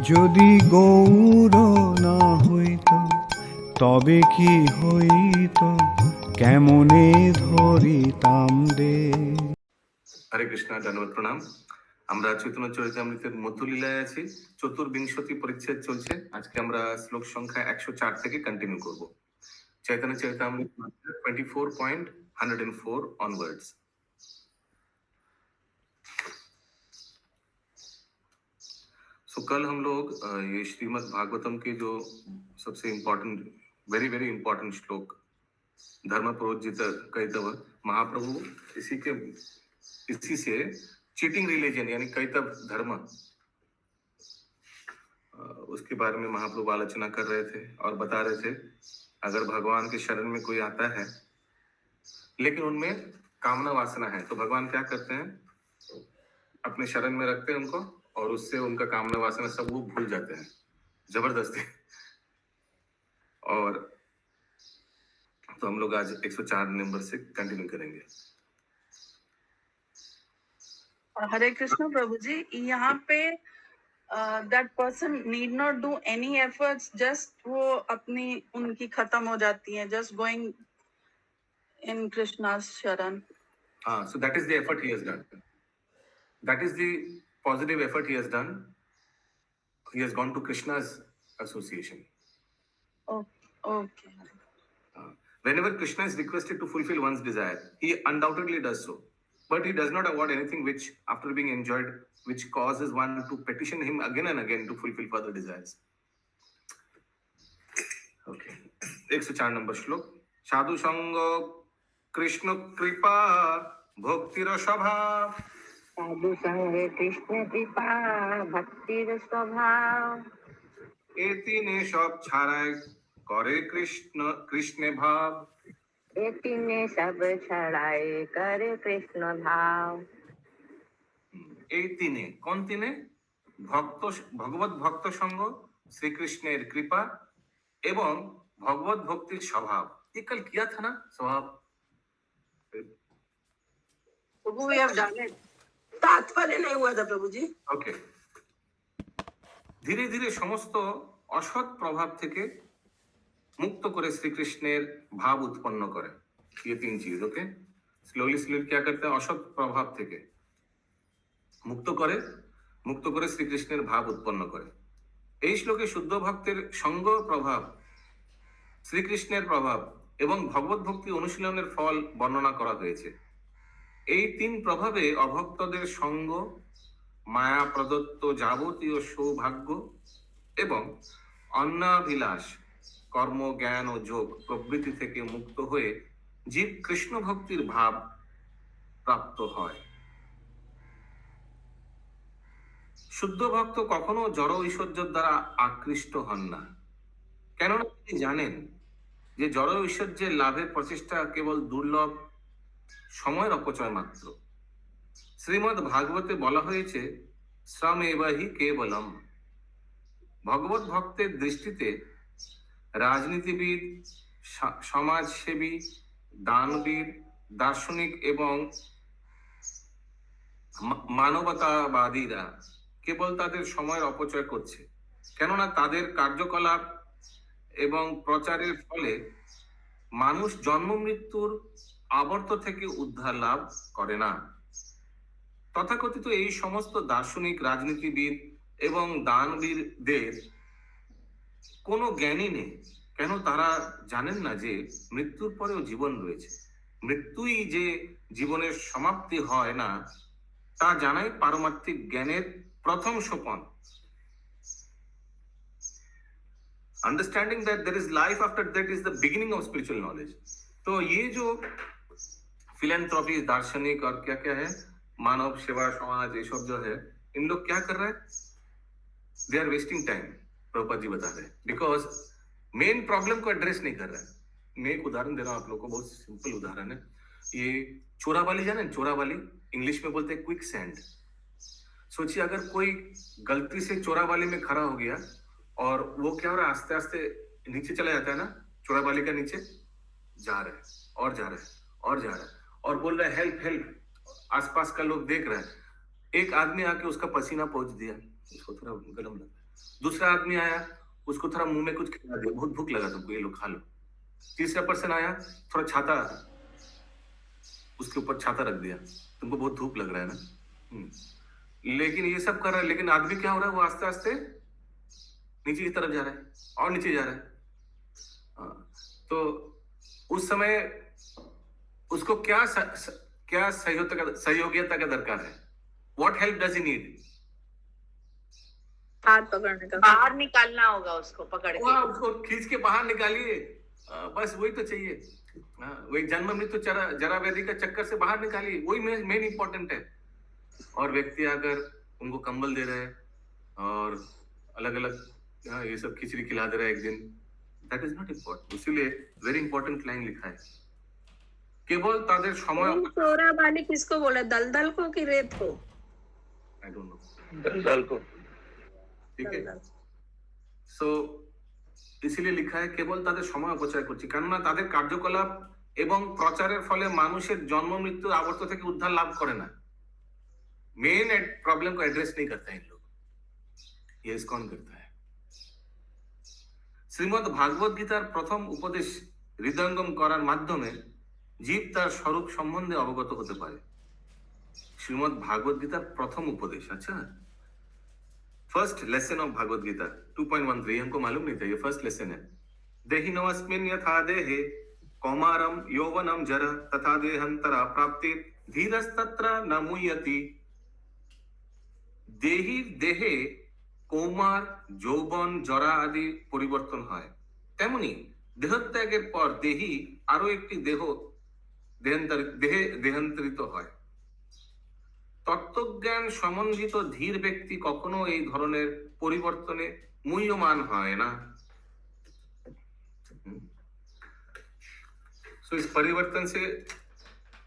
যদি গৌর না হইত তবে কি হইত, কেমনে ধরিতাম দে। হরে কৃষ্ণ, ধন্যবাদ, প্রণাম। আমরা চৈতন্য চরিতামৃতের মধ্যলীলায় আছি, চতুর্বিংশতি পরিচ্ছেদ চলছে। আজকে আমরা শ্লোক সংখ্যা 104 থেকে কন্টিনিউ করব। चैतन्य चरितामृत 24.104 ऑनवर्ड्स। सो कल हम लोग ये श्रीमद् भागवतम के जो सबसे इम्पोर्टेंट, वेरी वेरी इम्पोर्टेंट श्लोक धर्म प्रोज्जित कैतव महाप्रभु, इसी से चीटिंग रिलीजन यानी कैतव धर्म, उसके बारे में महाप्रभु आलोचना कर रहे थे और बता रहे थे अगर भगवान के शरण में कोई आता है लेकिन उनमें कामना वासना है तो भगवान क्या करते हैं, अपने शरण में रखते हैं उनको और उससे उनका कामना वासना सब वो भूल जाते हैं जबरदस्ती। और तो हम लोग आज 104 नंबर से कंटिन्यू करेंगे। हरे कृष्ण प्रभु जी, यहाँ पे that person need not do any efforts, just वो अपनी उनकी खत्म हो जाती है, जस्ट गोइंग इन कृष्णा's शरण। So that is the effort he has done. That is the positive effort he has done. He has gone to Krishna's association. Okay. Whenever Krishna is requested to fulfill one's desire, he undoubtedly does so. But he does not award anything which, after being enjoyed, which causes one to petition him again and again to fulfill further desires. Okay. 104 number श्लोक। साधु संग कृष्ण कृपा भक्तिर स्वभाव। साधु संग कृष्ण कृपा भक्तिर स्वभाव। ए तीने सब छाड़ाय करे कृष्ण भाव। एतीने सब छड़ाए करे कृष्ण भाव। এই তিনে, কোন তিনে? ভগবত ভক্ত সঙ্গ, শ্রীকৃষ্ণের কৃপা এবং ভগবত ভক্তির স্বভাব। ये कल किया था ना, स्वभाव। प्रभु we have done it। तात्पर्य नहीं हुआ था प्रभु जी। ओके। ধীরে ধীরে সমস্ত অসৎ প্রভাব থেকে মুক্ত করে শ্রীকৃষ্ণের ভাব উৎপন্ন করে। ये तीन चीज। ओके, स्लोली क्या करते हैं, অসৎ প্রভাব থেকে মুক্ত করে শ্রীকৃষ্ণের ভাব উৎপন্ন করে। এই শ্লোকে শুদ্ধ ভক্তের সঙ্গ প্রভাব, শ্রীকৃষ্ণের প্রভাব এবং ভগবত ভক্তি অনুশীলনের ফল বর্ণনা করা হয়েছে। এই তিন প্রভাবে অভক্তদের সঙ্গ, মায়া প্রদত্ত যাবতীয় সৌভাগ্য এবং অন্নাভিলাষ, কর্ম, জ্ঞান ও যোগ প্রবৃত্তি থেকে মুক্ত হয়ে জীব কৃষ্ণ ভক্তির ভাব প্রাপ্ত হয়। শুদ্ধ ভক্ত কখনো জড় ঐশ্বর্যের দ্বারা আকৃষ্ট হন না, কেননা তিনি জানেন যে জড় ঐশ্বর্যের লাভের প্রচেষ্টা কেবল দুর্লভ সময়ের অপচয় মাত্র। শ্রীমদ্ ভাগবতে বলা হয়েছে শ্রম এবাহি কেবলম। ভগবত ভক্তের দৃষ্টিতে রাজনীতিবিদ, সমাজসেবী, দানবীর, দার্শনিক এবং মানবতাবাদীরা কেবল তাদের সময়ের অপচয় করছে, কেননা তাদের কার্যকলাপ এবং প্রচারের ফলে মানুষ জন্ম মৃত্যুর আবর্ত থেকে উদ্ধার লাভ করে না। তথাকথিত এই সমস্ত দার্শনিক, রাজনীতিবিদ এবং দানবীরদের কোনো জ্ঞানই নেই, কেন তারা জানেন না যে মৃত্যুর পরেও জীবন রয়েছে। মৃত্যুই যে জীবনের সমাপ্তি হয় না তা জানাই পারমার্থিক জ্ঞানের প্রথম সোপান। Understanding that there is life after that is the beginning of spiritual knowledge. तो ये जो फिलैंथ्रोपी, दार्शनिक और क्या क्या है, मानव सेवा समाज, ये सब जो है, इन लोग क्या कर रहे हैं, they are wasting time. Prabhupada ji बता रहे हैं बिकॉज मेन प्रॉब्लम को एड्रेस नहीं कर रहे हैं। मैं एक उदाहरण दे रहा हूँ आप लोग को, बहुत सिंपल उदाहरण है। ये चोरावाली जाने, चोरावाली इंग्लिश में बोलते हैं क्विक सैंड। सोचिए अगर कोई गलती से चोरावाली में खड़ा हो गया और वो क्या हो रहा है, आस्ते आस्ते नीचे चला जाता है ना, चोरावाली का नीचे जा रहा है और जा रहा है और जा रहा है और बोल रहा है हेल्प हेल्प। आसपास का लोग देख रहे हैं, एक आदमी आके उसका पसीना पोंछ दिया, उसको थोड़ा गलम लगा, दूसरा आदमी आया, उसको थोड़ा मुंह में कुछ खिला दिया, बहुत भूख लगा तुमको, ये लो खा लो। तीसरा पर्सन आया, थोड़ा छाता उसके ऊपर छाता रख दिया, तुमको बहुत धूप लग रहा है ना। लेकिन ये सब कर रहा है, लेकिन आदमी क्या हो रहा है, वो आस्ते आस्ते नीचे की तरफ जा रहा है और नीचे जा रहा है। तो उस समय उसको क्या सहयोगिता का दरकार है? What help does he need? हाथ पकड़ने का, बाहर निकालना होगा उसको पकड़ के। उसको खींच के बाहर निकालिए, बस वही तो चाहिए। वही जन्म मृत्यु जरा व्याधि का चक्कर से बाहर निकालिए, वही मेन इंपॉर्टेंट है। और व्यक्ति अगर उनको कंबल दे रहे हैं और अलग अलग ये सब खिचड़ी खिला दे रहा है एक दिन, दैट इज नॉट इम्पोर्टेंट। इसीलिए वेरी इंपॉर्टेंट लाइन लिखा है, केवल ताদের সময়। चोरा बाली किसको बोला, दलदल को कि रेत को? आई डोंट नो, दलदल को। ठीक है। সো ইসিলিয়ে লিখা है কেবল তাদের সময় অপচয় করছে, কেননা তাদের কার্যকলাপ এবং প্রচারের ফলে মানুষের জন্ম মৃত্যু আবর্ত থেকে উদ্ধার লাভ করে না। मेन प्रॉब्लम को एड्रेस नहीं करते हैं इन लोग, ये इस्कॉन करता है। শ্রীমদ ভাগবত গীতার প্রথম উপদেশ হৃদয়ঙ্গম করার মাধ্যমে জীব তার স্বরূপ সম্বন্ধে অবগত হতে পারে। শ্রীমদ ভাগবত গীতার প্রথম উপদেশ, अच्छा first lesson of Bhagavad Gita 2.13, हमको मालूम नहीं था, ये फर्स्ट लेसन है। देहिनोऽस्मिन् यथा देहे कौमारम यौवनम जरा तथा देहांतरा प्राप्ति धीरस्तत्र न मुह्यति। দেহি দেহে কৌমার যৌবন জরা আদি পরিবর্তন হয়, তেমনি দেহত্যাগের পর দেহি আরো একটি দেহান্তরিত হয়। তত্ত্বজ্ঞান সম্বন্ধিত ধীর ব্যক্তি কখনো এই ধরনের পরিবর্তনে মুহ্যমান হয় না। सो इस परिवर्तन से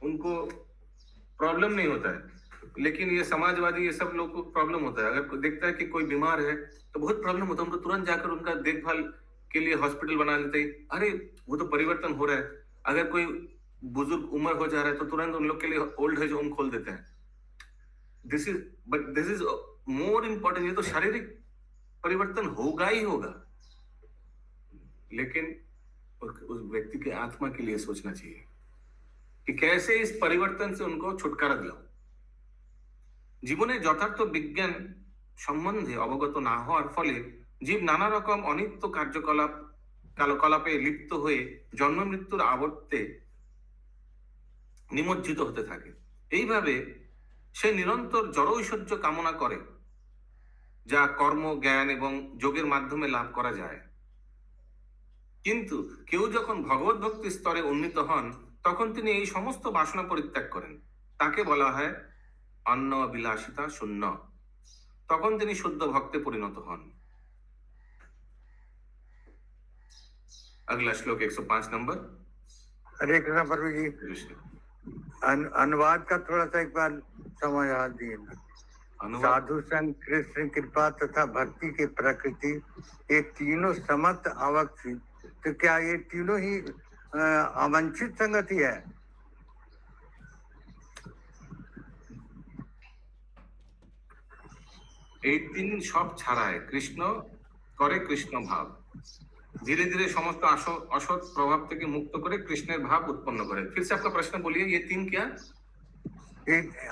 उनको प्रॉब्लम नहीं होता है, लेकिन ये समाजवादी ये सब लोग को प्रॉब्लम होता है। अगर कोई देखता है कि कोई बीमार है तो बहुत प्रॉब्लम होता है, उनको तुरंत जाकर उनका देखभाल के लिए हॉस्पिटल बना लेते हैं। अरे वो तो परिवर्तन हो रहा है। अगर कोई बुजुर्ग उम्र हो जा रहा है तो तुरंत उन लोग के लिए ओल्ड एज होम खोल देते हैं। This is more important. ये तो शारीरिक परिवर्तन होगा ही होगा, लेकिन उस व्यक्ति के आत्मा के लिए सोचना चाहिए कि कैसे इस परिवर्तन से उनको छुटकारा दिलाओ। জীবনে যথার্থ বিজ্ঞান সম্বন্ধে অবগত না হওয়ার ফলে জীব নানা রকম অনিত্য কার্যকলাপে লিপ্ত হয়ে জন্ম মৃত্যুর আবর্তে নিমজ্জিত হতে থাকে। এইভাবে সে নিরন্তর জড় ঐশ্বর্য কামনা করে, যা কর্ম জ্ঞান এবং যোগের মাধ্যমে লাভ করা যায়। কিন্তু কেউ যখন ভগবত ভক্তির স্তরে উন্নীত হন তখন তিনি এই সমস্ত বাসনা পরিত্যাগ করেন, তাকে বলা হয় অন্য বিলাসিতা শূন্য। তখন তিনি শুদ্ধ ভক্তে পরিণত হন। अगला श्लोक 105 नंबर। हरे कृष्ण प्रभु जी, अनुवाद का थोड़ा सा एक बार समझा दिए। साधु संग, कृष्ण कृपा तथा भक्ति की प्रकृति, ये तीनों समस्त आवश्यक। तो क्या ये तीनों ही अवांछित संगति है? এই তিন সব ছাড়ায় কৃষ্ণ করে কৃষ্ণ ভাব, धीरे धीरे समस्त असत प्रभाव থেকে মুক্ত করে কৃষ্ণের ভাব উৎপন্ন করে। फिर से आपका प्रश्न बोलिए, ये तीन क्या?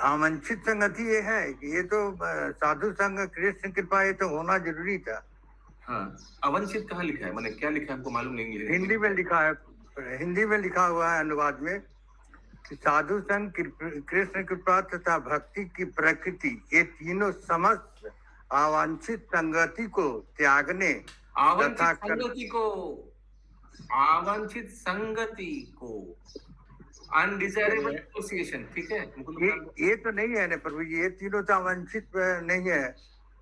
अवंचित संगति ये है, ये तो साधु संग कृष्ण कृपा ये तो होना जरूरी था। हाँ, अवंचित कहाँ लिखा है, मैंने क्या लिखा है हमको मालूम नहीं है। हिंदी में लिखा है, हिंदी में लिखा हुआ है अनुवाद में कि साधु संग कृष्ण कृपा तथा भक्ति की प्रकृति, ये तीनों समस्त अवांछित संगति को त्यागने, अवांछित संगति को अनडिजायरेबल एसोसिएशन, ठीक है। ये तो नहीं है ना प्रभु जी, ये तीनों तो अवांछित नहीं है।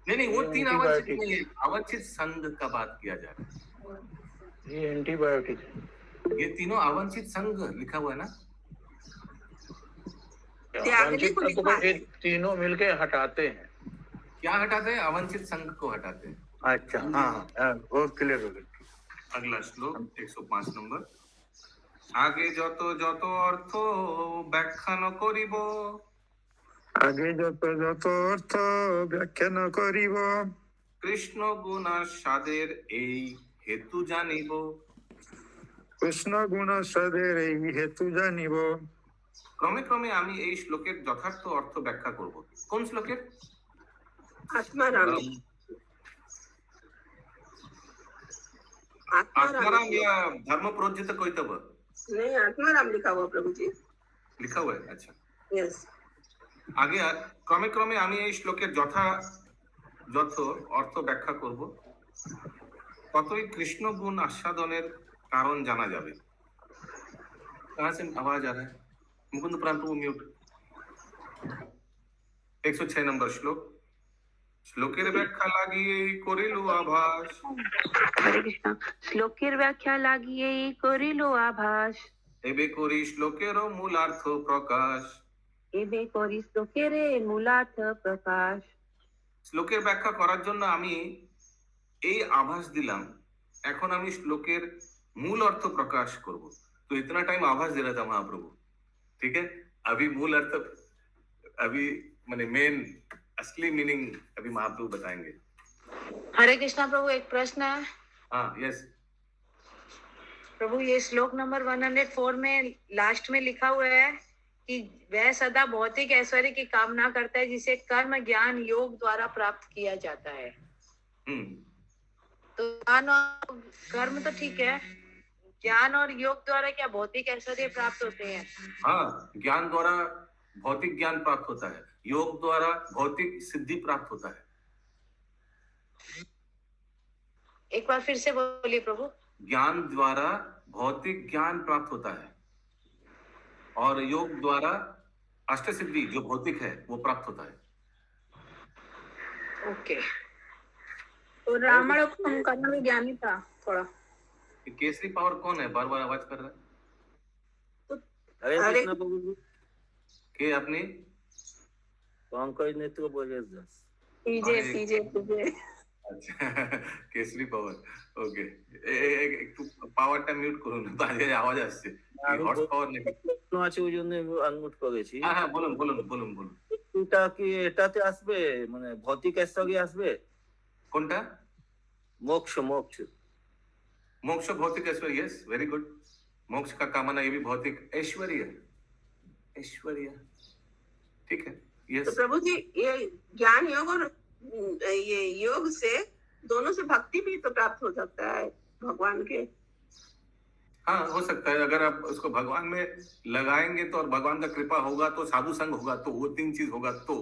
नहीं, वो तीन अवांछित नहीं है, अवांछित संग का बात किया जा रहा है। ये एंटीबायोटिक, ये तीनों अवांछित संग लिखा हुआ है ना। तीनों मिलके हटाते हैं। क्या हटाते हैं? अवांछित संग को हटाते हैं। अच्छा, हाँ, बहुत क्लियर हो गया। अगला श्लोक 105 नंबर। आगे যত যত অর্থ ব্যাখ্যা ন করিব, আগে যত যত অর্থ ব্যাখ্যা ন করিব, কৃষ্ণ গুণাস্বাদের এই হেতু জানিব। কৃষ্ণ গুণ সদের এই হেতু জানিব। ক্রমে ক্রমে আমি এই শ্লোকের যথার্থ অর্থ ব্যাখ্যা করব। কোন শ্লোকের? आत्माराम आत्माराम या धर्म प्रोज्जित कौतव नहीं, आत्माराम लिखा हुआ प्रभु जी। लिखा हुआ है। अच्छा, यस। আগে ক্রমে ক্রমে আমি এই শ্লোকের যথাযথ অর্থ ব্যাখ্যা করব, ততই কৃষ্ণ গুণ আস্বাদনের কারণ জানা যাবে। कहाँ से आवाज आ रहा है? मुकुंद प्राण प्रभु म्यूट। 106 নম্বর শ্লোক। শ্লোকের ব্যাখ্যা লাগিয়ে করিলু আভাস। हरे कृष्णा। श्लोकेर व्याख्या लागिए करिलो आभास। এবে করি শ্লোকেরও মূলার্থ প্রকাশ। एबे करी श्लोकेरे मूलार्थ प्रकाश। শ্লোকের ব্যাখ্যা করার জন্য আমি এই আভাস দিলাম, এখন আমি শ্লোকের मूल अर्थ प्रकाश करब। तो इतना टाइम आभास दे रहा था महाप्रभु, ठीक है। अभी मूल अर्थ, अभी माने मेन असली मीनिंग अभी महाप्रभु बताएंगे। हरे कृष्णा प्रभु, एक प्रश्न है। हाँ, यस प्रभु, ये श्लोक नंबर 104 में लास्ट में लिखा हुआ है कि वह सदा भौतिक ऐश्वर्य की कामना करता है जिसे कर्म ज्ञान योग द्वारा प्राप्त किया जाता है। तो ज्ञान और कर्म तो ठीक है, ज्ञान और योग द्वारा क्या भौतिक ऐश्वर्य प्राप्त होते हैं? हाँ, ज्ञान द्वारा भौतिक ज्ञान प्राप्त होता है, योग द्वारा भौतिक सिद्धि प्राप्त होता है। एक बार फिर से बोलिए प्रभु। ज्ञान द्वारा भौतिक ज्ञान प्राप्त होता है और योग द्वारा अष्ट सिद्धि जो भौतिक है वो प्राप्त होता है। ओके। तो रावण कर्म विज्ञानी था थोड़ा। केसरी पावर कौन है? बार बार आवाज कर रहा है। हरे कृष्ण प्रभु जी। के अपनी पंकज नेतृत्व बोले दास। पीजे पीजे पीजे। अच्छा, केसरी पावर, ओके। एक পাওয়ার টা মিউট করুন, বাইরে আওয়াজ আসছে। হর্স পাওয়ার নেই প্রশ্ন আছে ওই জন্য আনমিউট করেছি। হ্যাঁ হ্যাঁ, বলুন বলুন বলুন বলুন। এটা কি এটাতে আসবে, মানে ভৌতিক ঐশ্বর্য আসবে? কোনটা? मोक्ष मोक्ष मोक्ष भौतिक ऐश्वर्य, यस, वेरी गुड। मोक्ष का कामना ये भी भौतिक ऐश्वर्य, ऐश्वर्य, ठीक है, तो यस। प्रभु जी, ये ज्ञान योग और ये योग से दोनों से भक्ति भी तो प्राप्त हो सकता है भगवान के। हाँ, हो सकता है। अगर आप उसको भगवान में लगाएंगे तो, और भगवान का कृपा होगा तो, साधु संग होगा तो, वो तीन चीज होगा तो।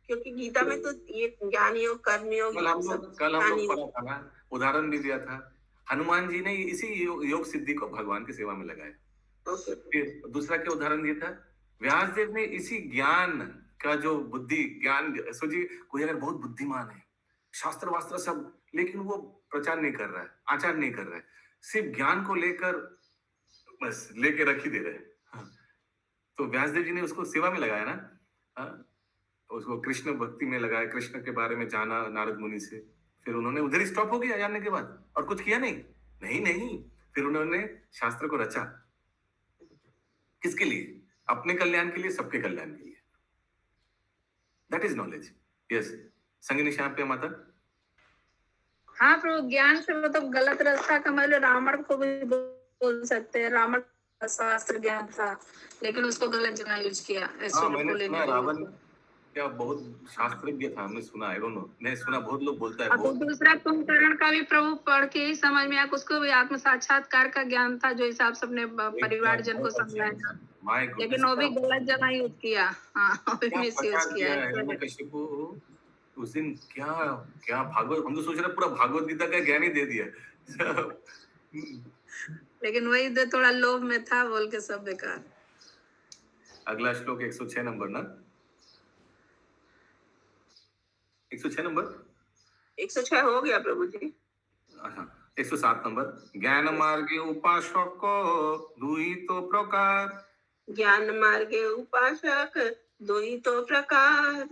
क्योंकि गीता में तो ये ज्ञान योग कर्म योग कल हम लोग पढ़ा था ना, उदाहरण भी दिया था। हनुमान जी ने इसी योग सिद्धि को भगवान की सेवा में लगाया। फिर दूसरा क्या उदाहरण दिया था? व्यास देव ने इसी ज्ञान का जो बुद्धि ज्ञान, सोचिए कोई अगर बहुत बुद्धिमान है, शास्त्र वास्त्र सब, लेकिन वो प्रचार नहीं कर रहा है, आचार नहीं कर रहा है, सिर्फ ज्ञान को लेकर बस लेके रख ही दे रहे हैं। हाँ। तो व्यासदेव जी ने उसको सेवा में लगाया ना। हाँ। उसको कृष्ण भक्ति में लगाया, कृष्ण के बारे में जाना नारद मुनि से, फिर उन्होंने उधर ही स्टॉप हो गया जानने के बाद, और कुछ किया नहीं। नहीं नहीं, फिर उन्होंने शास्त्र को रचा। किसके लिए? अपने कल्याण के लिए, सबके कल्याण के लिए। That is knowledge, yes. Sangini Shyam पे माता। हाँ प्रभु, ज्ञान से मतलब गलत रास्ता का मतलब रावण को भी बोल सकते हैं। रावण शास्त्र ज्ञान था लेकिन उसको गलत जगह यूज किया। हाँ, मैंने सुना रावण क्या बहुत शास्त्रज्ञ था, हमने सुना, आई डोंट नो, मैं सुना, बहुत लोग बोलता है। अब दूसरा कुंभकर्ण का भी प्रभु पढ़ के ही समझ में आया, उसको भी आत्म साक्षात्कार का ज्ञान था जो हिसाब से अपने परिवार जन को समझाया, लेकिन वो भी गलत जगह यूज किया। हाँ, वो भी मिसयूज किया। हिरण्यकशिपु उस दिन क्या क्या भागवत, हम तो सोच रहे पूरा भागवत गीता का ज्ञान ही दे दिया। लेकिन वही थोड़ा लोभ में था, बोल के सब बेकार। अगला श्लोक 106 नंबर ना, 106 नंबर 106 हो गया प्रभु जी। 107 नंबर। ज्ञान मार्गे उपासक दुई तो प्रकार। ज्ञान मार्गे उपासक दुई तो प्रकार।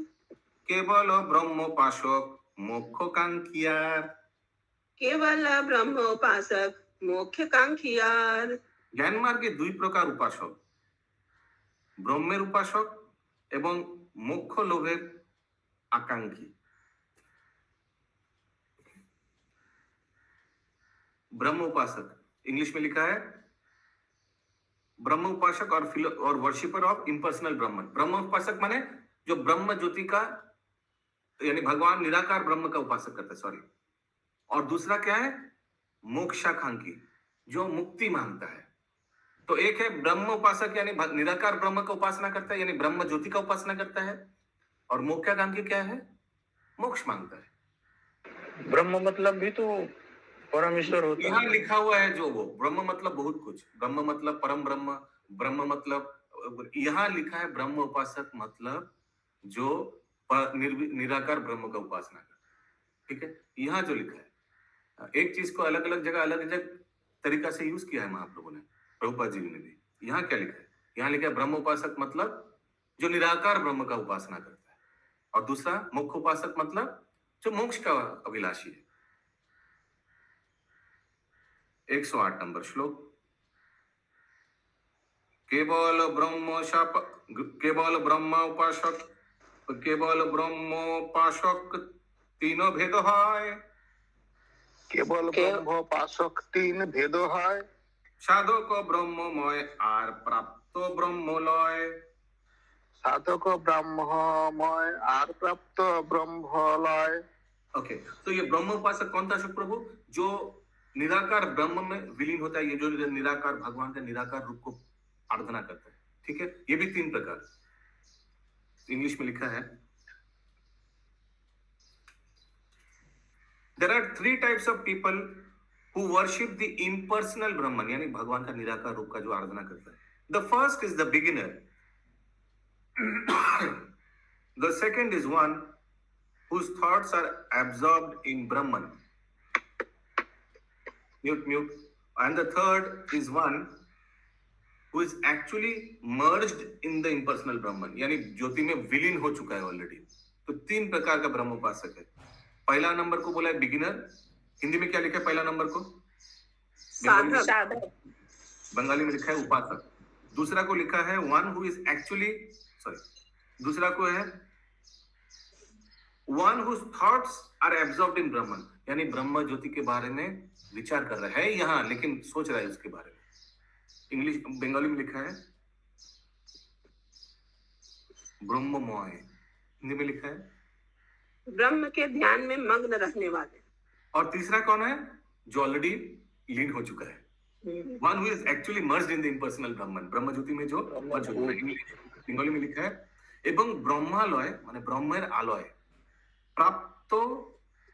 केवल ब्रह्मोपासक मोक्षकांक्षियार। केवल ब्रह्मोपासक मोक्षकांक्षियार। ज्ञान मार्गे दुई प्रकार उपासक, ब्रह्मेर उपासक एवं मोक्ष लोभेर आकांक्षी। ब्रह्म उपासक, इंग्लिश में लिखा है ब्रह्म उपासक और वर्शिपर ऑफ इम्पर्सनल ब्रह्मन। ब्रह्म उपासक माने जो ब्रह्म ज्योति का यानी भगवान निराकार ब्रह्म का उपासक करता है, सॉरी। और दूसरा क्या है? मोक्षाकांक्षी, जो मुक्ति मांगता है। तो एक है ब्रह्म उपासक यानी निराकार ब्रह्म का उपासना करता है, यानी ब्रह्म ज्योति का उपासना करता है। और मोक्षाकांक्षी क्या है? मोक्ष मांगता है। ब्रह्म मतलब भी तो परमेश्वर होता यहाँ है। लिखा हुआ है जो वो ब्रह्म मतलब बहुत कुछ, ब्रह्म मतलब परम ब्रह्म, ब्रह्म मतलब यहाँ लिखा है ब्रह्म उपासक मतलब जो निराकार ब्रह्म का उपासना करता है। ठीक है, यहाँ जो लिखा है, एक चीज को अलग अलग जगह अलग अलग तरीका से यूज किया है महाप्रभु ने, प्रभुपाद जी ने भी। यहाँ क्या लिखा है? यहाँ लिखा है ब्रह्म उपासक मतलब जो निराकार ब्रह्म का उपासना करता है, और दूसरा मोक्ष उपासक मतलब जो मोक्ष का अभिलाषी है। 108 नंबर श्लोक। केवल ब्रह्मोपासक तीनों भेद है। केवल ब्रह्मोपासक तीन भेद है। साधक ब्रह्ममय आर प्राप्त ब्रह्मलय। साधक ब्रह्ममय आर प्राप्त ब्रह्मलय। ओके, तो ये ब्रह्म उपासक कौन था प्रभु? जो निराकार ब्रह्म में विलीन होता है, ये जो निराकार भगवान का निराकार रूप को आराधना करता है। ठीक है, ये भी 3 प्रकार इंग्लिश में लिखा है। There are 3 types of people who worship the impersonal Brahman, यानी भगवान का निराकार रूप का जो आराधना करता है। The first is the beginner. The second is one whose thoughts are absorbed in Brahman. Mute. And the third is one who is actually merged in the impersonal Brahman, यानी ज्योति में विलीन हो चुका है ऑलरेडी। तो 3 प्रकार का ब्रह्म उपासक है। पहला नंबर को बोला है बिगिनर, हिंदी में क्या लिखा है पहला नंबर को? साधक। बंगाली में लिखा है उपासक। दूसरा को लिखा है वन हु इज एक्चुअली, दूसरा को है one whose thoughts are absorbed in Brahman, यानी ब्रह्म ज्योति के बारे में विचार कर रहा है यहाँ, लेकिन सोच रहा है उसके बारे में। इंग्लिश बंगाली में लिखा है ब्रह्ममय, हिंदी में लिखा है ब्रह्म के ध्यान में मग्न रहने वाले। और तीसरा कौन है? जो ऑलरेडी लीन हो चुका है, one who is actually merged in the impersonal Brahman, ब्रह्म ज्योति में जो बंगाली में लिखा है। एवं ब्रह्मालय माने ब्रह्मेर आलय प्राप्त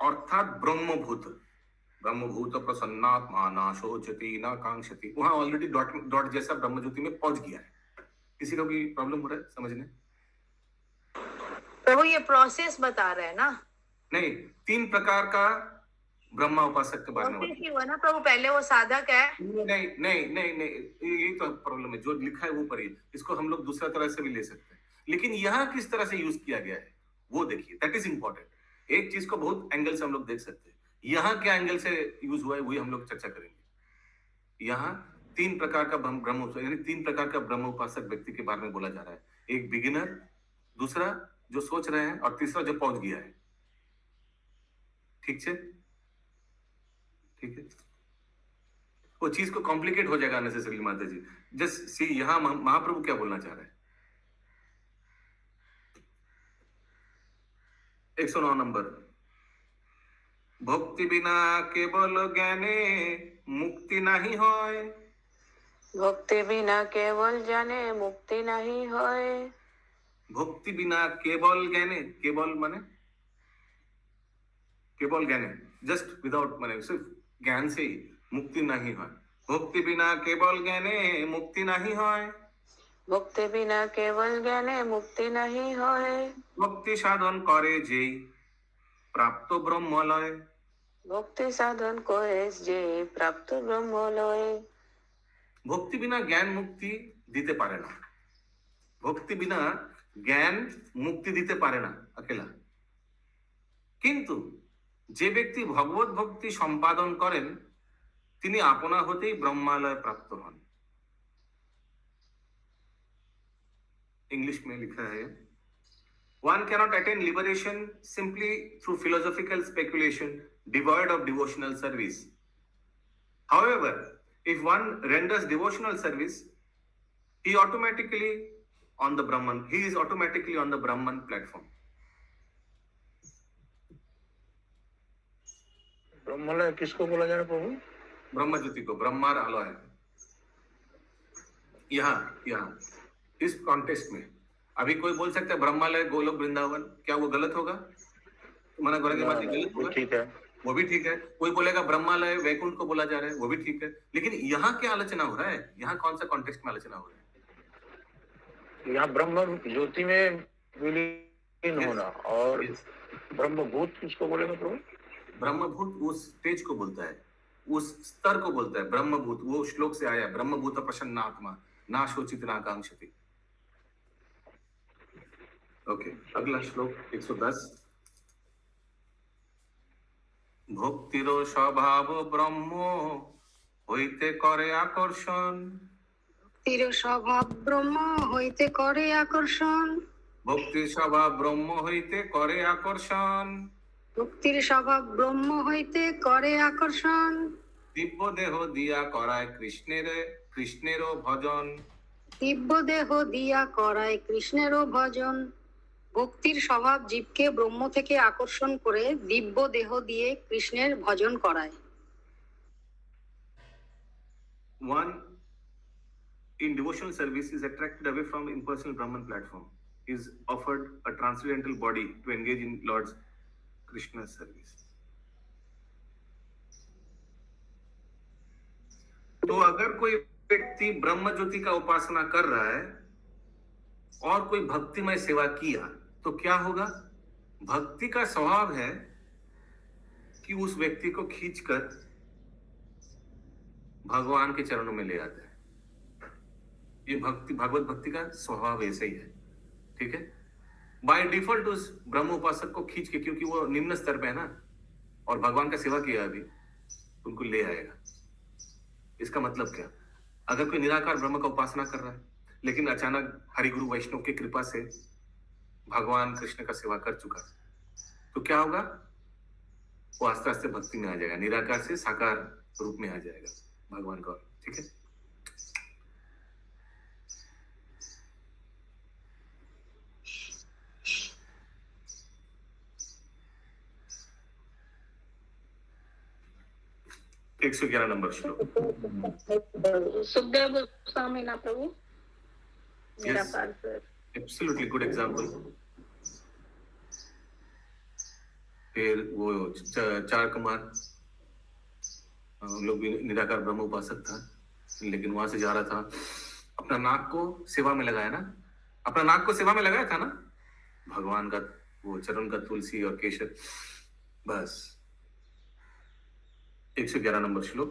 अर्थात ब्रह्मभूत, ब्रह्मभूत प्रसन्नात्मा न शोचति न कांक्षति, वहां ऑलरेडी डॉट जैसा ब्रह्म ज्योति में पहुंच गया है। किसी को भी प्रॉब्लम हो रहा है समझने? प्रभु ये प्रोसेस बता रहे हैं ना? नहीं, 3 प्रकार का ब्रह्मा उपासक के बारे में प्रोसेस ही हुआ ना प्रभु, पहले वो साधक है। नहीं, यही तो प्रॉब्लम है। जो लिखा है वो पढ़िए, इसको हम लोग दूसरा तरह से भी ले सकते हैं, लेकिन यहाँ किस तरह से यूज किया गया है वो देखिए, दैट इज इंपॉर्टेंट। एक चीज को बहुत एंगल से हम लोग देख सकते हैं, यहाँ क्या एंगल से यूज हुआ है वही हम लोग चर्चा करेंगे। यहाँ 3 प्रकार का ब्रह्म यानी 3 प्रकार का ब्रह्म उपासक व्यक्ति के बारे में बोला जा रहा है। एक बिगिनर, दूसरा जो सोच रहे हैं, और तीसरा जो पहुंच गया है। ठीक है, वो चीज को कॉम्प्लिकेट हो जाएगा नेसेसरली माता जी। जस्ट सी यहाँ महाप्रभु क्या बोलना चाह रहे हैं। 109 नंबर। भक्ति बिना केवल ज्ञाने मुक्ति नहीं होय। भक्ति बिना केवल जाने मुक्ति नहीं होय। भक्ति बिना केवल ज्ञाने, केवल माने केवल ज्ञाने, जस्ट विदाउट माने सिर्फ ज्ञान से ही मुक्ति नहीं है। भक्ति बिना केवल ज्ञाने मुक्ति नहीं है। भक्ति बिना केवल ज्ञाने मुक्ति नहीं होय। भक्ति साधन करे जे प्राप्त ब्रह्मलय। भक्ति साधन करे जे प्राप्त ब्रह्मलय। भक्ति बिना ज्ञान मुक्ति দিতে পারে না। ভক্তি বিনা জ্ঞান মুক্তি দিতে পারে না अकेला। কিন্তু যে ব্যক্তি ভগবত ভক্তি সম্পাদন করেন তিনি আপনা হতেই ব্রহ্মালয় প্রাপ্ত হন। इंग्लिश में लिखा है one cannot attain liberation simply through philosophical speculation devoid of devotional service. However, if one renders devotional service, he is automatically on the Brahman platform. ब्रह्मलय किसको बोला जा रहा है प्रभु? ब्रह्म ज्योति को, ब्रह्मार आलो है। यहाँ इस कॉन्टेक्स्ट में अभी कोई बोल सकता है ब्रह्मालय गोलोक वृंदावन, क्या वो गलत होगा? मना करेंगे बात गलत होगा? ठीक है, वो भी ठीक है। कोई बोलेगा ब्रह्मालय वैकुंठ को बोला जा रहा है, वो भी ठीक है। लेकिन यहाँ क्या आलोचना हो रहा है? यहाँ कौन सा कॉन्टेक्स्ट में आलोचना हो रहा है? यहाँ ब्रह्म ज्योति में विलीन होना और ब्रह्मभूत किसको बोलेगा प्रभु? ब्रह्मभूत उस स्टेज को बोलता है, उस स्तर को बोलता है ब्रह्मभूत। वो श्लोक से आया, ब्रह्मभूत प्रसन्न आत्मा ना शोचित ना कांक्षति। ओके, अगला श्लोक 110। भक्तिरो स्वभाव ब्रह्म হইতে করে আকর্ষণ। তীর স্বভাব ব্রহ্ম হইতে করে আকর্ষণ। ভক্তির স্বভাব ব্রহ্ম হইতে করে আকর্ষণ। মুক্তির স্বভাব ব্রহ্ম হইতে করে আকর্ষণ। দিব্য দেহ দিয়া করায় কৃষ্ণেরও ভজন। দিব্য দেহ দিয়া করায় কৃষ্ণেরও ভজন। ভক্তির স্বভাব জীবকে ব্রহ্ম থেকে আকর্ষণ করে দিব্য দেহ দিয়ে কৃষ্ণের ভজন করায়। One in devotional service is attracted away from impersonal Brahman platform, is offered a transcendental body to engage in Lord's Krishna service. तो अगर कोई व्यक्ति ब्रह्म ज्योति का उपासना कर रहा है और कोई भक्तिमय सेवा किया तो क्या होगा? भक्ति का स्वभाव है कि उस व्यक्ति को खींचकर भगवान के चरणों में ले आता है। ये भगवत भक्ति का स्वभाव ऐसे ही है, ठीक है। बाय डिफॉल्ट उस ब्रह्म उपासक को खींच के, क्योंकि वो निम्न स्तर पे है ना और भगवान का सेवा किया अभी, उनको ले आएगा। इसका मतलब क्या? अगर कोई निराकार ब्रह्म का उपासना कर रहा है लेकिन अचानक हरिगुरु वैष्णव की कृपा से भगवान कृष्ण का सेवा कर चुका तो क्या होगा? वो आस्ते आस्ते भक्ति में आ जाएगा, निराकार से साकार रूप में आ जाएगा भगवान का, ठीक है। एक 111 नंबर श्लोक। सुखदेव गोस्वामी ना प्रभु? Yes, absolutely good example. फिर वो चार कुमार, हम लोग भी निराकार ब्रह्म उपासक था लेकिन वहां से जा रहा था, अपना नाक को सेवा में लगाया ना, अपना नाक को सेवा में लगाया था ना, भगवान का वो चरण का तुलसी और केशर, बस। 111 नंबर श्लोक।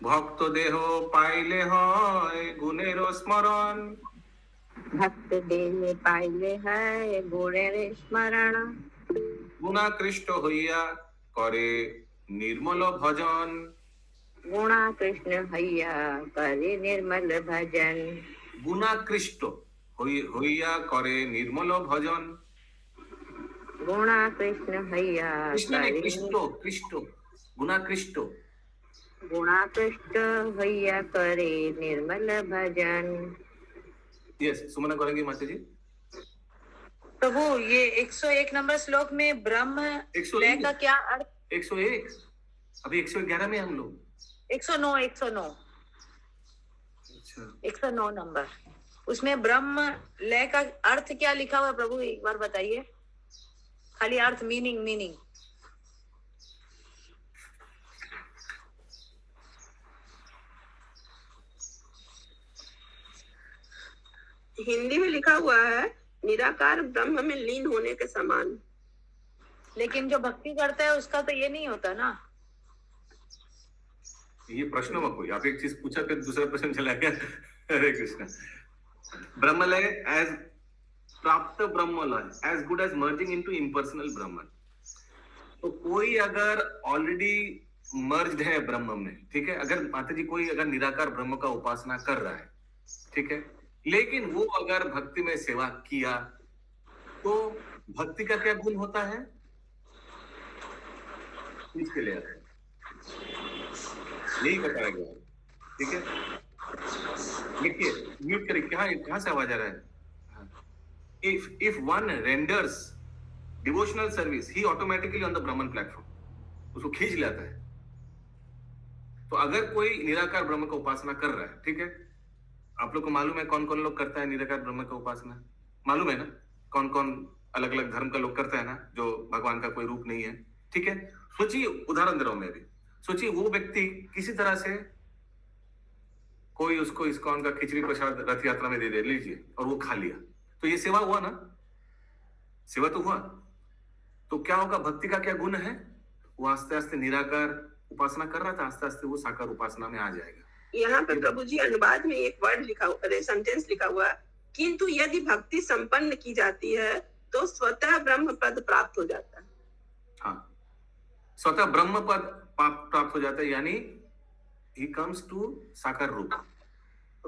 भक्त देहो पाइले হয় গুণের স্মরণ। भक्त देह पाइले है गुणेर स्मरण। গুণাকৃষ্ট হইয়া করে निर्मल भजन। गुणा कृष्ण हैया करे निर्मल भजन। गुणाकृष्ट হইয়া করে निर्मल भजन। गुणा कृष्ण हैया कृष्ण ने कृष्ट गुणाकृष्ट। गुणा कृष्ण हैया करे निर्मल भजन। यस, सुमना करेंगे माता जी। प्रभु ये 101 नंबर श्लोक में ब्रह्म लय का क्या अर्थ? 101, अभी 111 में हम लोग। 109 अच्छा, 109 नंबर, उसमें ब्रह्म लय का अर्थ क्या लिखा हुआ है प्रभु, एक बार बताइए। खाली अर्थ, मीनिंग। हिंदी में लिखा हुआ है निराकार ब्रह्म में लीन होने के समान। लेकिन जो भक्ति करता है उसका तो ये नहीं होता ना। ये प्रश्न में कोई आप एक चीज पूछा फिर दूसरा प्रश्न चला गया। हरे कृष्णा। ब्रह्मलय एज प्राप्त ब्रह्मलय as good as merging into impersonal Brahman. तो कोई अगर ऑलरेडी मर्ज्ड है ब्रह्म में, ठीक है, अगर माता जी कोई अगर निराकार ब्रह्म का उपासना कर रहा है, ठीक है, लेकिन वो अगर भक्ति में सेवा किया तो भक्ति का क्या गुण होता है? इसके लिए यही बताया गया है, ठीक है। देखिए, म्यूट करिए, कहाँ से आवाज आ रहा है? If one renders devotional service, he automatically on the Brahman platform, उसको खींच लेता है। तो अगर कोई निराकार ब्रह्म का उपासना कर रहा है, ठीक है, आप लोग को मालूम है कौन कौन लोग करता है निराकार ब्रह्म का उपासना? मालूम है ना कौन कौन अलग अलग धर्म का लोग करता है ना, जो भगवान का कोई रूप नहीं है, ठीक है। सोचिए, उदाहरण दे रहा हूं मैं भी, सोचिए वो व्यक्ति किसी तरह से कोई उसको इस्कॉन का खिचड़ी प्रसाद रथ यात्रा में दे दे, लीजिए, और वो खा लिया, तो ये सेवा हुआ ना, सेवा तो हुआ। तो क्या होगा, भक्ति का क्या गुण है? वो आस्ते आस्ते निराकार उपासना कर रहा था, आस्ते आस्ते वो साकार उपासना में आ जाएगा। यहाँ पे प्रभु जी अनुवाद में एक वर्ड लिखा हुआ, सेंटेंस लिखा हुआ, किंतु यदि भक्ति संपन्न की जाती है तो स्वतः ब्रह्म पद प्राप्त हो जाता है। हाँ, स्वतः ब्रह्म पद प्राप्त हो जाता है, यानी he comes to साकार रूप।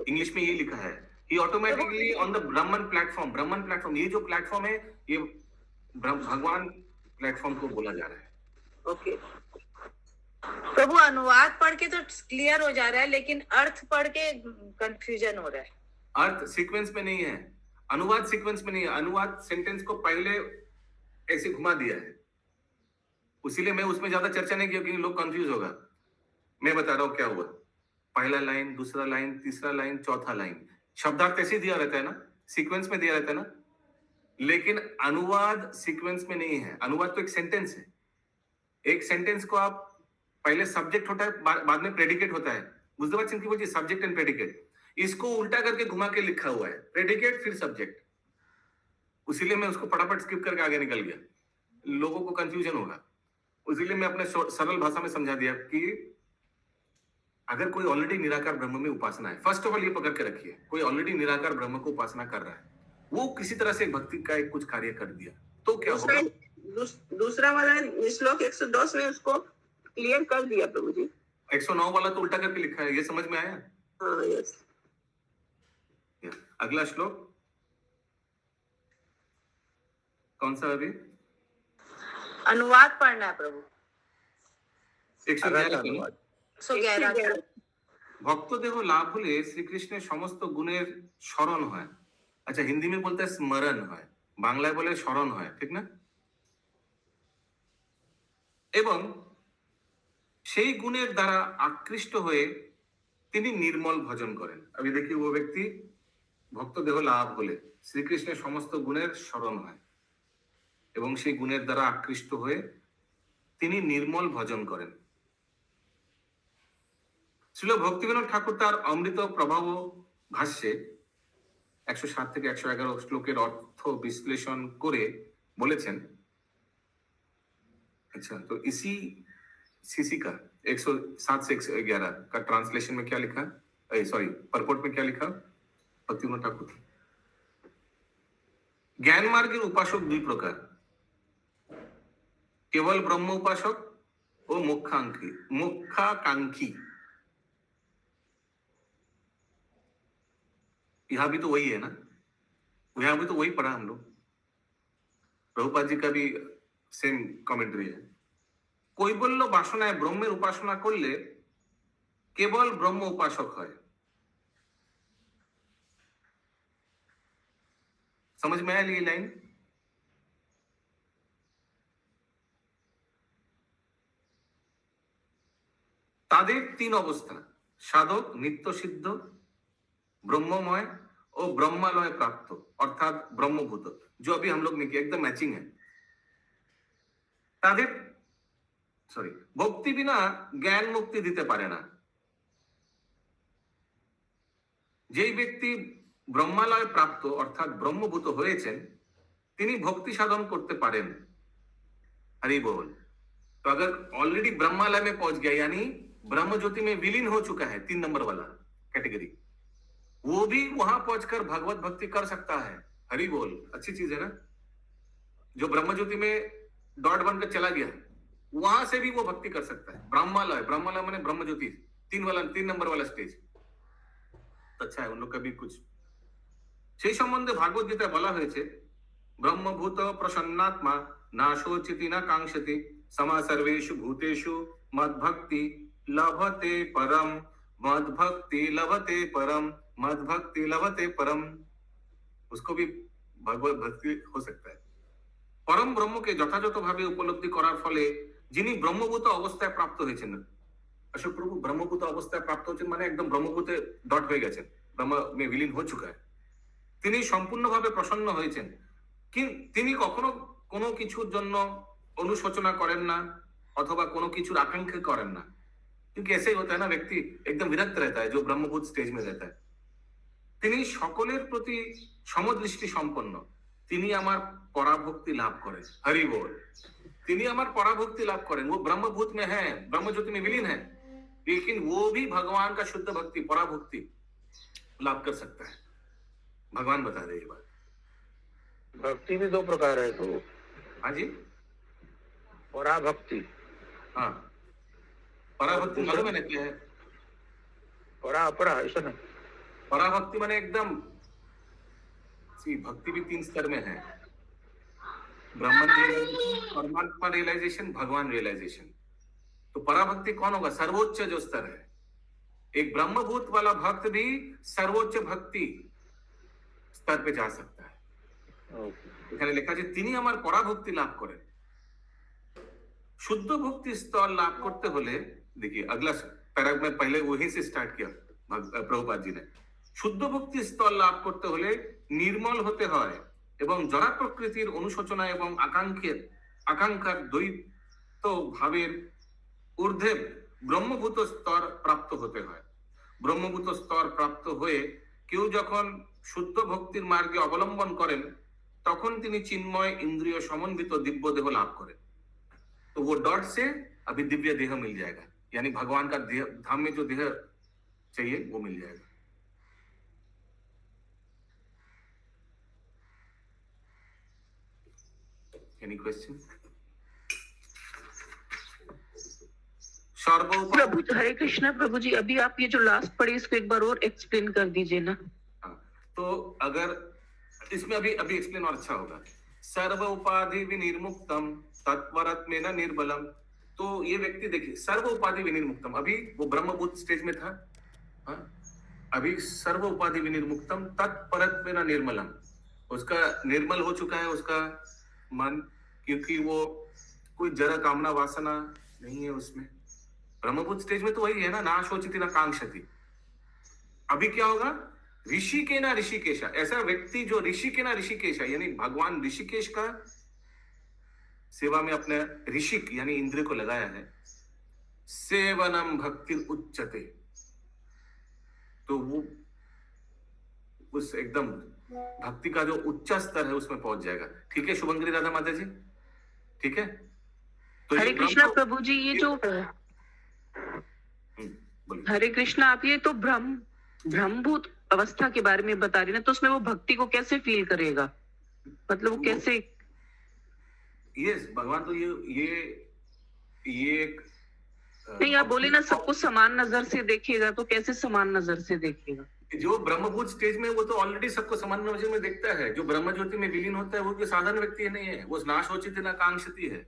इंग्लिश में ये लिखा है, he automatically on the Brahman platform, Brahman platform, ये जो प्लेटफॉर्म है ये भगवान प्लेटफॉर्म को बोला जा रहा है। ओके प्रभु, अनुवाद पढ़ के तो क्लियर हो जा रहा है, लेकिन अर्थ पढ़ के कंफ्यूजन हो रहा है। अर्थ सीक्वेंस में नहीं है, अनुवाद सीक्वेंस में नहीं है, अनुवाद सेंटेंस को पहले ऐसे घुमा दिया है, इसीलिए मैं उसमें ज्यादा चर्चा नहीं किया, क्योंकि लोग कंफ्यूज होगा। मैं बता रहा हूं क्या हुआ, पहला लाइन, दूसरा लाइन, तीसरा लाइन, चौथा लाइन, शब्दार्थ ऐसे दिया रहता है ना, सीक्वेंस में दिया रहता है ना, लेकिन अनुवाद सीक्वेंस में नहीं है। अनुवाद तो एक सेंटेंस है, एक सेंटेंस को आप पहले सब्जेक्ट होता है, बाद में प्रेडिकेट होता है, बुझते बात चिंकी बोलिए, सब्जेक्ट एंड प्रेडिकेट, इसको उल्टा करके घुमा के लिखा हुआ है, प्रेडिकेट फिर सब्जेक्ट, इसीलिए मैं उसको फटाफट स्किप करके आगे निकल गया, लोगों को कंफ्यूजन होगा, इसीलिए मैं अपने सरल भाषा में समझा दिया कि अगर कोई ऑलरेडी निराकार ब्रह्म में उपासना है, फर्स्ट ऑफ ऑल ये पकड़ के रखिए, कोई ऑलरेडी निराकार ब्रह्म को उपासना कर रहा है, वो किसी तरह से भक्ति का एक कुछ कार्य कर दिया, तो क्या होगा? दूसरा वाला श्लोक 110 में उसको क्लियर कर दिया प्रभु जी। 109 वाला तो उल्टा करके लिखा है, ये समझ में आया? हाँ, यस। अगला श्लोक कौन सा अभी? अनुवाद पढ़ना है प्रभु। 111 111 ভক্তদেহ লাভ হলে শ্রীকৃষ্ণের সমস্ত গুণের স্মরণ হয়। আচ্ছা, হিন্দি में बोलते हैं स्मरण হয়, বাংলায় বলে স্মরণ হয়, ঠিক না? এবং সেই গুণের দ্বারা আকৃষ্ট হয়ে তিনি নির্মল ভজন করেন। আমি দেখি ও ব্যক্তি ভক্তদেহ লাভ হলে শ্রীকৃষ্ণের সমস্ত গুণের স্মরণ হয় এবং সেই গুণের দ্বারা আকৃষ্ট হয়ে তিনি নির্মল ভজন করেন। শ্রীল ভক্তিবিনোদ ঠাকুর তার অমৃত প্রভাব ভাষ্যে 107 থেকে 111 শ্লোকের অর্থ বিশ্লেষণ করে বলেছেন, अच्छा तो इसी सीसी का 107 से 111 का ट्रांसलेशन में क्या लिखा, सॉरी परपोर्ट में क्या लिखा भक्तिविनोद ठाकुर? ज्ञान मार्गের उपासक দুই প্রকার, केवल ब्रह्म उपासक और मोक्षाकांक्षी। यहाँ भी तो वही है ना, यहाँ भी तो वही पढ़ा हम लोग, प्रभुपाद जी का भी सेम कमेंट्री है। কৈবল্য বাসনায় ব্রহ্মের উপাসনা করলে কেবল ব্রহ্ম উপাসক হয়। समझ में आया ये लाइन? তাদের তিন অবস্থা, সাধক, নিত্য সিদ্ধ, ब्रह्ममय और ब्रह्मालय प्राप्त अर्थात ब्रह्मभूत, जो अभी हम लोग ने किया एकदम मैचिंग है। তাদের সরি ভক্তি বিনা জ্ঞান মুক্তি দিতে পারে না। যেই ব্যক্তি ব্রহ্মালয় প্রাপ্ত অর্থাৎ ব্রহ্মভূত হয়েছেন তিনি ভক্তি সাধন করতে পারেন। हरि बोल। तो अगर ऑलरेडी ब्रह्मालय में पहुंच गया यानी ब्रह्म ज्योति में विलीन हो चुका है, 3 नंबर वाला कैटेगरी, वो भी वहां पहुंचकर भगवत भक्ति कर सकता है। हरि बोल, अच्छी चीज है ना। जो ब्रह्म ज्योति में डॉट बनकर चला गया वहां से भी वो भक्ति कर सकता है। ब्रह्मालय, ब्रह्मालय माने ब्रह्म ज्योति, 3 नंबर वाला स्टेज। अच्छा है, उन लोग का भी कुछ সেই সম্বন্ধে ভাগবত গীতায় বলা হয়েছে, ব্রহ্মভূত প্রসন্নাত্মা না শোচিতি না কাঙ্ক্ষতি সমা সর্বেষু ভূতেষু মদ্ভক্তি लभते परम, मद भक्ति लभते परम, मद भक्ति लभते परम। उसको भी भगवत भक्ति हो सकता है। परम ब्रह्म के যথাযথ ভাবে উপলব্ধি করার ফলে যিনি ব্রহ্মভূত অবস্থায় প্রাপ্ত হয়েছেন, अशोक प्रभु ब्रह्मभूत अवस्थाয় প্রাপ্ত হয়েছেন মানে একদম ব্রহ্মভূতে ডট হয়ে গেছেন, ব্রহ্ম में विलीन हो चुका है। তিনি সম্পূর্ণভাবে প্রসন্ন হয়েছেন। তিনি কখনো কোনো কিছুর জন্য অনুশোচনা করেন না অথবা কোনো কিছুর আকাঙ্ক্ষা করেন না। क्योंकि ऐसे ही होता है ना, व्यक्ति एकदम विरक्त रहता है जो ब्रह्मभूत स्टेज में रहता है। তিনি সকলের প্রতি সমদৃষ্টি সম্পন্ন। তিনি আমার পরাভক্তি লাভ করেন। हरि बोल। তিনি আমার পরাভক্তি লাভ করেন। वो ब्रह्मभूत में है, ब्रह्म ज्योति में विलीन है, लेकिन वो भी भगवान का शुद्ध भक्ति पराभक्ति लाभ कर सकता है। भगवान बता रहे ये बात। भक्ति भी दो प्रकार है तो। हाँ जी, पराभक्ति। हाँ, पराभक्ति मालूम है ना क्या है? परा अपरा ऐसा नहीं। पराभक्ति माने एकदम भक्ति भी 3 स्तर में है। ब्रह्मन रियलाइजेशन, परमात्मा रियलाइजेशन, भगवान रियलाइजेशन। तो पराभक्ति कौन होगा? सर्वोच्च जो स्तर है। एक ब्रह्मभूत वाला भक्त भी सर्वोच्च भक्ति स्तर पे जा सकता है। এখানে লেখা আছে তিনি আমার পরাভক্তি লাভ করেন। शुद्ध भक्ति स्तर लाभ करते होले, देखिए अगला पैराग्राफ में पहले वहीं से स्टार्ट किया प्रभुपाद जी ने। शुद्ध भक्ति स्तर लाभ करते होले निर्मल होते হয় এবং জড় প্রকৃতির অনুশোচনা এবং আকাঙ্ক্ষার দ্বৈত ভাবের ঊর্ধ্বে ব্রহ্মভূত স্তর প্রাপ্ত হতে হয়। ব্রহ্মভূত স্তর প্রাপ্ত হয়ে কেউ যখন শুদ্ধ ভক্তির মার্গে অবলম্বন করেন তখন তিনি চিন্ময় इंद्रिय समन्वित दिव्य देह लाभ करें। तो वो डॉट से अभी दिव्य देह मिल जाएगा, यानी भगवान का देह, धाम में जो देह चाहिए वो मिल जाएगा। Any question? प्रभु हरे कृष्णा। प्रभु जी अभी आप ये जो लास्ट पढ़े इसको एक बार और एक्सप्लेन कर दीजिए ना। हाँ, तो अगर इसमें अभी एक्सप्लेन और अच्छा होगा। सर्व उपाधि विनिर्मुक्तम तत्परत्मेन निर्बलम। तो ये व्यक्ति देखिए, सर्व उपाधि विनिर्मुक्तम, अभी वो ब्रह्मभूत स्टेज में था। हाँ? अभी सर्व उपाधि विनिर्मुक्तम तत्परत्मेन निर्मलम, उसका निर्मल हो चुका है उसका मन, क्योंकि वो कोई जरा कामना वासना नहीं है उसमें। ब्रह्मभूत स्टेज में तो वही है ना, ना शोचिति ना कांक्षति। अभी क्या होगा? ऋषि के ना ऋषिकेश, ऐसा व्यक्ति जो ऋषि के ना ऋषिकेश, यानी भगवान ऋषिकेश का सेवा में अपने ऋषिक यानी इंद्र को लगाया है। सेवनम भक्ति उच्चते, तो वो उस एकदम भक्ति का जो उच्च स्तर है उसमें पहुंच जाएगा। ठीक है शुभंकरी राधा माता जी, ठीक है? तो हरे कृष्णा प्रभु जी, ये जो हरे कृष्णा, आप ये तो ब्रह्मभूत अवस्था के बारे में बता रही ना, तो उसमें वो भक्ति को कैसे फील करेगा? मतलब वो कैसे? यस, भगवान तो ये नहीं, आप बोले ना सबको समान नजर से देखेगा, तो कैसे समान नजर से देखेगा? जो ब्रह्मभूत स्टेज में वो तो ऑलरेडी सबको समान नजर में देखता है। जो ब्रह्म ज्योति में विलीन होता है वो कोई साधारण व्यक्ति नहीं है, वो नाशोचित ना कांक्षति है।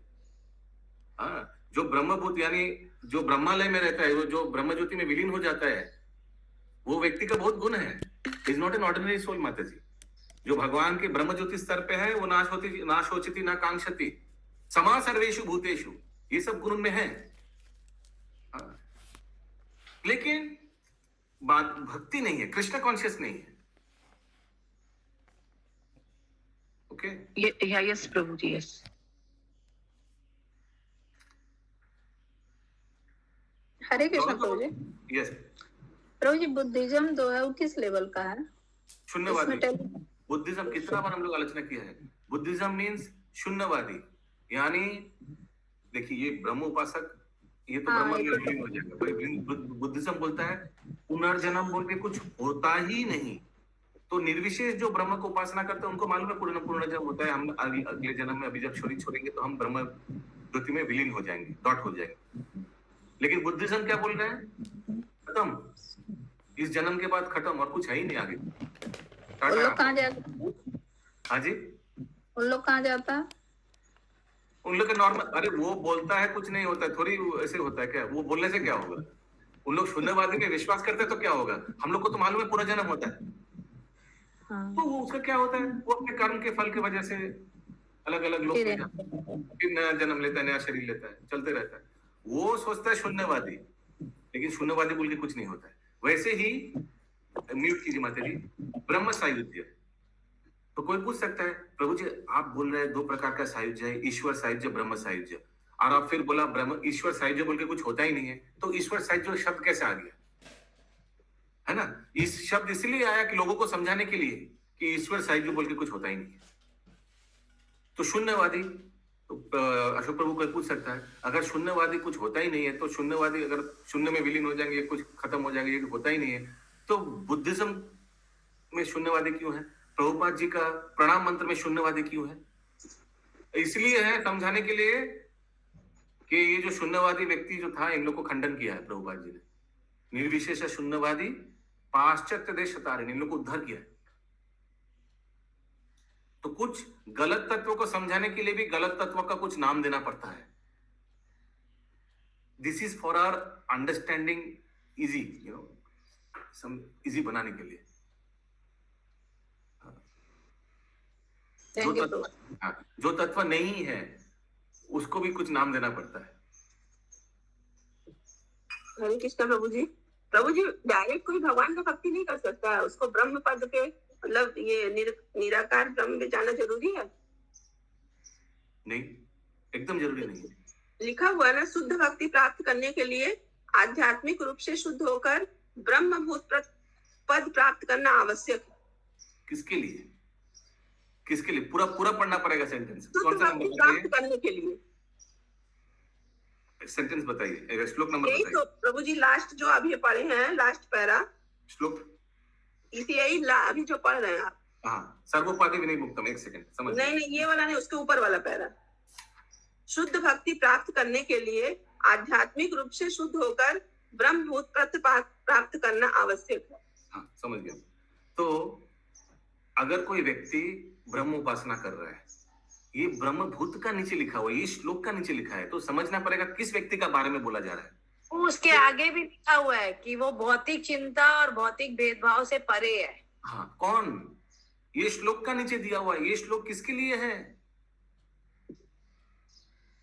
हाँ, जो ब्रह्मभूत यानी जो ब्रह्मालय में रहता है, वो जो ब्रह्म ज्योति में विलीन हो जाता है, वो व्यक्ति का बहुत गुण है। Is not an ordinary soul माता जी। जो भगवान के ब्रह्म ज्योति स्तर पे है वो नाशोचिति ना कांक्षति, समा सर्वेषु भूतेषु, ये सब गुण में है। हाँ। लेकिन बात भक्ति नहीं है, कृष्ण कॉन्शियस नहीं है। ओके? यस प्रभु जी, यस। हरे कृष्ण प्रभु जी। यस प्रभु जी, बुद्धिज्म जो है वो किस लेवल का है? शून्यवादी। बुद्धिज्म कितना बार हम लोग आलोचना किया है। बुद्धिज्म मीन्स शून्यवादी, यानी देखिए ये ब्रह्म उपासक, ये तो ब्रह्म में विलीन हो जाएगा। बुद्धिज्म बोलता है पुनर्जन्म बोल के कुछ होता ही नहीं। तो निर्विशेष जो ब्रह्म को उपासना करते हैं उनको मालूम है पुनर्जन्म होता है, हम अगले जन्म में अभी जब शरीर छोड़ेंगे तो हम ब्रह्म ज्योति में विलीन हो जाएंगे, डॉट हो जाएंगे। लेकिन बुद्धिज्म क्या बोल रहे हैं? खत्म, इस जन्म के बाद खत्म, और कुछ है ही नहीं आगे। उन लोग कहाँ जाता? हाँ जी, उन लोग कहाँ जाता? उन लोग का नॉर्मल, अरे वो बोलता है कुछ नहीं होता है, थोड़ी ऐसे होता है क्या? वो बोलने से क्या होगा? उन लोग शून्यवादी में विश्वास करते हैं तो क्या होगा? हम लोग को तो मालूम है पूरा जन्म होता है, तो वो उसका क्या होता है? वो अपने कर्म के फल की वजह से अलग अलग लोग में जाता है, फिर नया जन्म लेता है, नया शरीर लेता है, चलते रहता है। वो सोचता है शून्यवादी, लेकिन शून्यवादी बोल के कुछ नहीं होता है। वैसे ही म्यूट कीजिए माता जी, ब्रह्म सायुज्य। तो कोई पूछ सकता है, प्रभु जी आप बोल रहे हैं दो प्रकार का सायुज्य है, ईश्वर सायुज्य, ब्रह्म सायुज्य, और आप फिर बोला ब्रह्म ईश्वर सायुज्य बोल के कुछ होता ही नहीं है, तो ईश्वर सायुज्य शब्द कैसे आ गया? है ना? इस शब्द इसलिए आया कि लोगों को समझाने के लिए कि ईश्वर सायुज्य बोल के कुछ होता ही नहीं है। तो शून्यवादी, तो अशोक प्रभु को पूछ सकता है, अगर शून्यवादी कुछ होता ही नहीं है, तो शून्यवादी अगर शून्य में विलीन हो जाएंगे, कुछ खत्म हो जाएंगे, ये होता ही नहीं है, तो बुद्धिज्म में शून्यवादी क्यों है? प्रभुपाद जी का प्रणाम मंत्र में शून्यवादी क्यों है? इसलिए है समझाने के लिए कि ये जो शून्यवादी व्यक्ति जो था, इन लोग को खंडन किया है प्रभुपाद जी ने। निर्विशेष शून्यवादी पाश्चात्य देश तारिणी, इन लोग को उद्धार किया है। तो कुछ गलत तत्वों को समझाने के लिए भी गलत तत्वों का कुछ नाम देना पड़ता है। This is for our understanding easy, you know, some easy बनाने के लिए। जो तत्व नहीं है उसको भी कुछ नाम देना पड़ता है। हरे कृष्ण प्रभु जी। प्रभु जी डायरेक्ट कोई भगवान का भक्ति नहीं कर सकता है, उसको ब्रह्म पद के मतलब ये निराकार ब्रह्म में जाना जरूरी है? नहीं, एकदम जरूरी नहीं है। लिखा हुआ है ना, शुद्ध भक्ति प्राप्त करने के लिए आध्यात्मिक रूप से शुद्ध होकर ब्रह्मभूत पद प्राप्त करना आवश्यक है। किसके लिए? किसके लिए? पूरा पूरा पढ़ना पड़ेगा सेंटेंस। शुद्ध कौन सा भक्ति नंबर प्राप्त बताइए? करने के लिए सेंटेंस बताइए, श्लोक नंबर यही बताइए। तो प्रभु जी लास्ट जो अभी पढ़े हैं, लास्ट पैरा, श्लोक यही अभी जो पढ़ रहे हैं आप। हाँ, सर्वोपाधि विनय मुक्तम, एक सेकंड समझ। नहीं, ये वाला नहीं, उसके ऊपर वाला पैरा। शुद्ध भक्ति प्राप्त करने के लिए आध्यात्मिक रूप से शुद्ध होकर ब्रह्मभूत प्राप्त करना आवश्यक है। हाँ, समझ गया। तो अगर कोई व्यक्ति ब्रह्म उपासना कर रहा है, ये ब्रह्मभूत का नीचे लिखा हुआ है, ये श्लोक का नीचे लिखा है, तो समझना पड़ेगा किस व्यक्ति का बारे में बोला जा रहा है। उसके आगे भी लिखा हुआ है कि वो भौतिक चिंता और भौतिक भेदभाव से परे है। हाँ, कौन? ये श्लोक का नीचे दिया हुआ है। ये श्लोक किसके लिए है?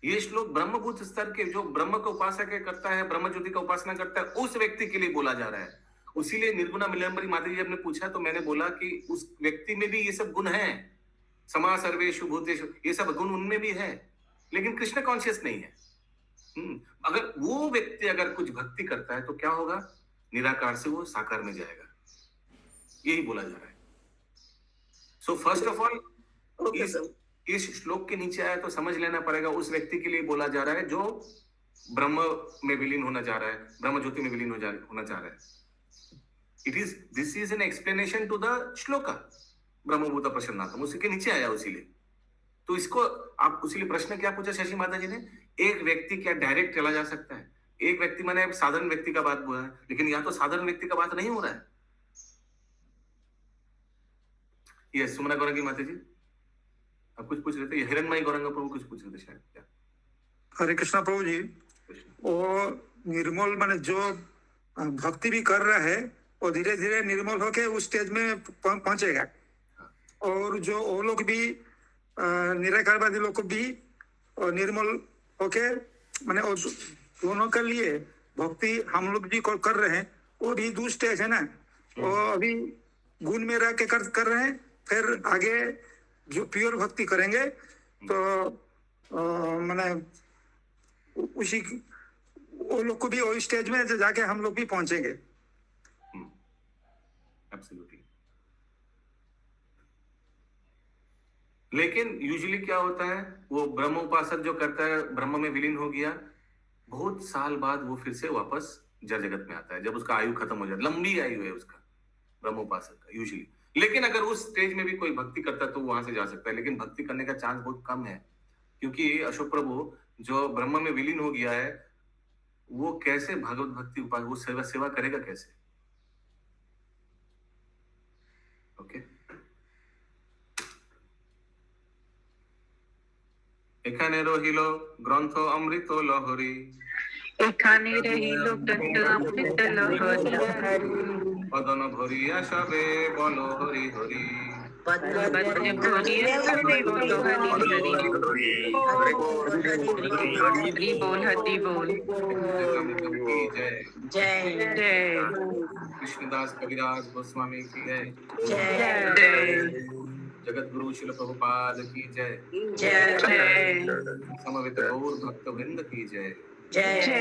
ये श्लोक ब्रह्मभूत स्तर के, जो ब्रह्म का उपासक करता है, ब्रह्म ज्योति का उपासना करता है, उस व्यक्ति के लिए बोला जा रहा है। उसीलिए निर्गुणा मिलंबरी माता जी ने पूछा तो मैंने बोला कि उस व्यक्ति में भी ये सब गुण हैं, समा सर्वेषु भूतेषु, ये सब गुण उनमें भी है, लेकिन कृष्ण कॉन्शियस नहीं है। अगर वो व्यक्ति अगर कुछ भक्ति करता है तो क्या होगा? निराकार से वो साकार में जाएगा, यही बोला जा रहा है। सो फर्स्ट ऑफ ऑल इस श्लोक के नीचे आया तो समझ लेना पड़ेगा उस व्यक्ति के लिए बोला जा रहा है जो ब्रह्म में विलीन होना चाह रहा है, ब्रह्म ज्योति में विलीन होना चाह रहा है। This is an explanation to the shloka ब्रह्मभूत प्रसन्नातम, उसी के नीचे आया उसीलिए। तो इसको आप उसीलिए प्रश्न क्या पूछा शशि माता जी ने, एक व्यक्ति क्या डायरेक्ट चला जा सकता है? एक व्यक्ति मैंने साधारण व्यक्ति का बात बोला है, लेकिन यहाँ तो साधारण व्यक्ति का बात नहीं हो रहा है। ये सुमना गौरंगी माता जी आप कुछ पूछ रहे थे, हिरणमयी गौरंगा प्रभु कुछ पूछ रहे थे शायद। क्या? हरे कृष्णा प्रभु जी, वो निर्मल माने जो भक्ति भी कर रहा है वो धीरे धीरे निर्मल होके उस स्टेज में पहुंचेगा, और जो वो लोग भी निराकारवादी लोग भी निर्मल होके माने दोनों के लिए भक्ति हम लोग भी कर रहे हैं, वो भी दो स्टेज है ना। वो अभी गुण में रह के कर रहे हैं, फिर आगे जो प्योर भक्ति करेंगे तो माने उसी वो लोग को भी वही स्टेज में जाके हम लोग भी पहुंचेंगे। एब्सोल्युटली। लेकिन यूजुअली क्या होता है, वो ब्रह्म उपासक जो करता है, ब्रह्म में विलीन हो गया, बहुत साल बाद वो फिर से वापस जड़ जगत में आता है, जब उसका आयु खत्म हो जाए, लंबी आयु है उसका ब्रह्म उपासक का यूजुअली। लेकिन अगर उस स्टेज में भी कोई भक्ति करता है तो वहां से जा सकता है, लेकिन भक्ति करने का चांस बहुत कम है, क्योंकि अशोक प्रभु जो ब्रह्म में विलीन हो गया है वो कैसे भगवत भक्ति उपास, वो सेवा करेगा कैसे? ओके এখানে রহিল গ্রন্থ অমৃত লহরী, এখানে রহিল গ্রন্থ অমৃত লহরী, বদন ভরিয়া সবে বল হরি হরি। বদন ভরিয়া সবে বল হরি হরি। हरि बोल हरि बोल। की जय। जय कृष्णदास कविराज गोस्वामी की जय। जय जगत गुरु शिल प्रभुपाद की जय। जय समवेत गौर भक्त वृंद की जय। जय।